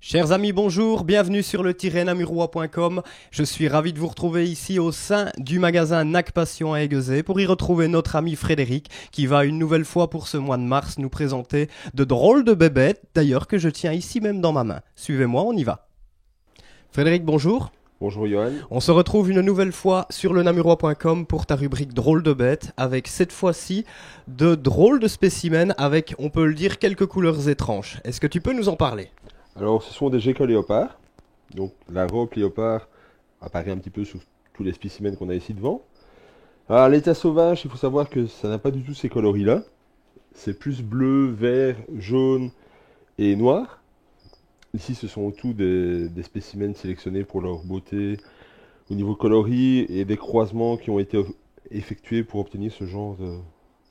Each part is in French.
Chers amis, bonjour, bienvenue sur le namurois.com. Je suis ravi de vous retrouver ici au sein du magasin NAC Passion à Aiguezé pour y retrouver notre ami Frédéric qui va une nouvelle fois pour ce mois de mars nous présenter de drôles de bébêtes, d'ailleurs que je tiens ici même dans ma main. Suivez-moi, on y va. Frédéric, bonjour. Bonjour Johan. On se retrouve une nouvelle fois sur le namurois.com pour ta rubrique drôles de bêtes avec cette fois-ci de drôles de spécimens avec, on peut le dire, quelques couleurs étranges. Est-ce que tu peux nous en parler ? Alors ce sont des geckos léopards. Donc la robe léopard apparaît un petit peu sur tous les spécimens qu'on a ici devant. Alors à l'état sauvage, il faut savoir que ça n'a pas du tout ces coloris-là. C'est plus bleu, vert, jaune et noir. Ici ce sont tous des spécimens sélectionnés pour leur beauté au niveau coloris et des croisements qui ont été effectués pour obtenir ce genre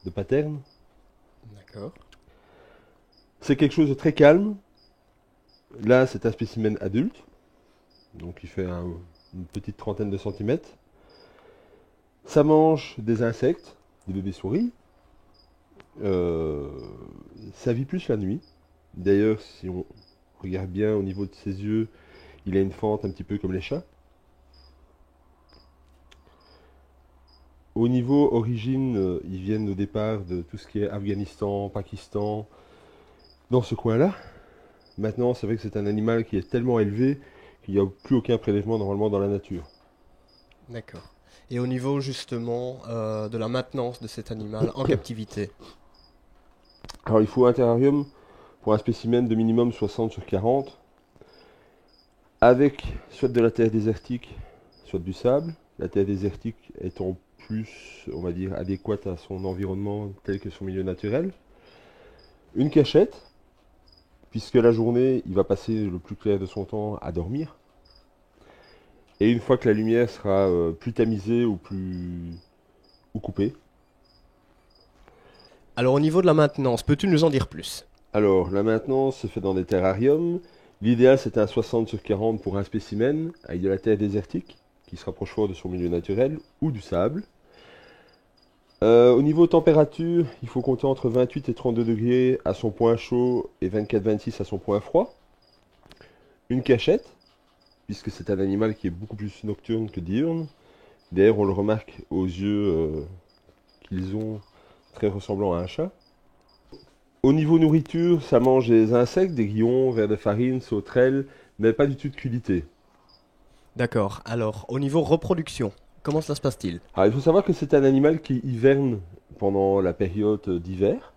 de pattern. D'accord. C'est quelque chose de très calme. Là, c'est un spécimen adulte, donc il fait une petite trentaine de centimètres. Ça mange des insectes, des bébés-souris. Ça vit plus la nuit. D'ailleurs, si on regarde bien au niveau de ses yeux, il a une fente un petit peu comme les chats. Au niveau origine, ils viennent au départ de tout ce qui est Afghanistan, Pakistan, dans ce coin-là. Maintenant, c'est vrai que c'est un animal qui est tellement élevé qu'il n'y a plus aucun prélèvement normalement dans la nature. D'accord. Et au niveau justement de la maintenance de cet animal en captivité? Alors il faut un terrarium pour un spécimen de minimum 60 sur 40, avec soit de la terre désertique, soit du sable. La terre désertique étant plus, on va dire, adéquate à son environnement tel que son milieu naturel. Une cachette, puisque la journée, il va passer le plus clair de son temps à dormir. Et une fois que la lumière sera plus tamisée ou coupée. Alors au niveau de la maintenance, peux-tu nous en dire plus? Alors la maintenance se fait dans des terrariums. L'idéal c'est un 60 sur 40 pour un spécimen avec de la terre désertique qui se rapproche fort de son milieu naturel ou du sable. Au niveau température, il faut compter entre 28 et 32 degrés à son point chaud et 24-26 à son point froid. Une cachette, puisque c'est un animal qui est beaucoup plus nocturne que diurne. D'ailleurs, on le remarque aux yeux qu'ils ont très ressemblant à un chat. Au niveau nourriture, ça mange des insectes, des grillons, vers de farine, sauterelles, mais pas du tout de crudité. D'accord. Alors au niveau reproduction, comment ça se passe-t-il? Alors, il faut savoir que c'est un animal qui hiverne pendant la période d'hiver.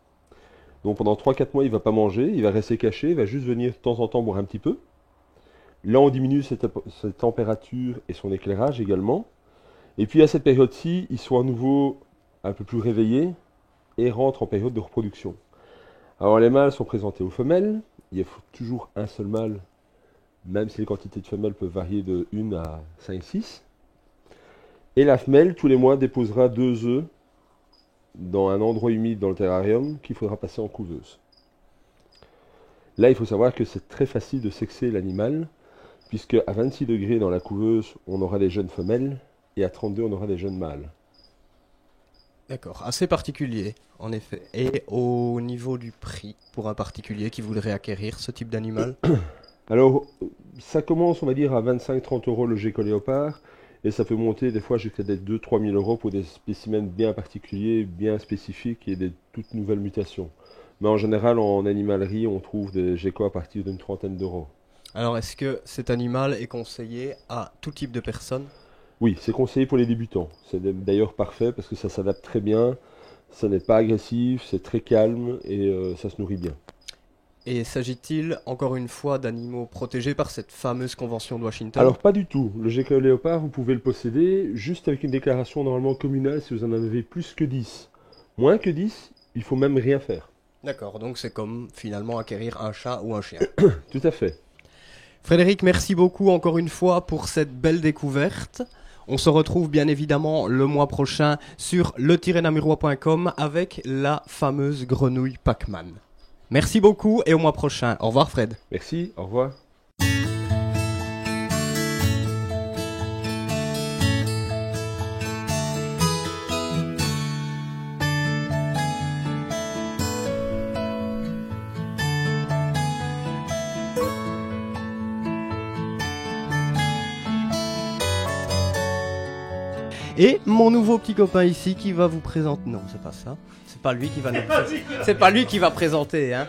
Donc pendant 3-4 mois, il ne va pas manger, il va rester caché, il va juste venir de temps en temps boire un petit peu. Là, on diminue cette température et son éclairage également. Et puis à cette période-ci, ils sont à nouveau un peu plus réveillés et rentrent en période de reproduction. Alors les mâles sont présentés aux femelles. Il y a toujours un seul mâle, même si les quantités de femelles peuvent varier de 1 à 5-6. Et la femelle, tous les mois, déposera 2 œufs dans un endroit humide dans le terrarium qu'il faudra passer en couveuse. Là, il faut savoir que c'est très facile de sexer l'animal, puisque à 26 degrés dans la couveuse, on aura des jeunes femelles, et à 32, on aura des jeunes mâles. D'accord, assez particulier en effet. Et au niveau du prix pour un particulier qui voudrait acquérir ce type d'animal? Alors, ça commence, on va dire, à 25-30 euros le gecko léopard, et ça peut monter des fois jusqu'à des 2-3 000 euros pour des spécimens bien particuliers, bien spécifiques et des toutes nouvelles mutations. Mais en général, en animalerie, on trouve des geckos à partir d'une trentaine d'euros. Alors est-ce que cet animal est conseillé à tout type de personnes? Oui, c'est conseillé pour les débutants. C'est d'ailleurs parfait parce que ça s'adapte très bien, ça n'est pas agressif, c'est très calme et ça se nourrit bien. Et s'agit-il encore une fois d'animaux protégés par cette fameuse convention de Washington? Alors pas du tout. Le gecko léopard, vous pouvez le posséder juste avec une déclaration normalement communale si vous en avez plus que 10. Moins que 10, il faut même rien faire. D'accord, donc c'est comme finalement acquérir un chat ou un chien. Tout à fait. Frédéric, merci beaucoup encore une fois pour cette belle découverte. On se retrouve bien évidemment le mois prochain sur le-namurois.com avec la fameuse grenouille Pac-Man. Merci beaucoup et au mois prochain. Au revoir Fred. Merci, au revoir. Et mon nouveau petit copain ici qui va vous présenter... Non, c'est pas ça. C'est pas lui qui va nous... C'est pas lui qui va présenter, hein.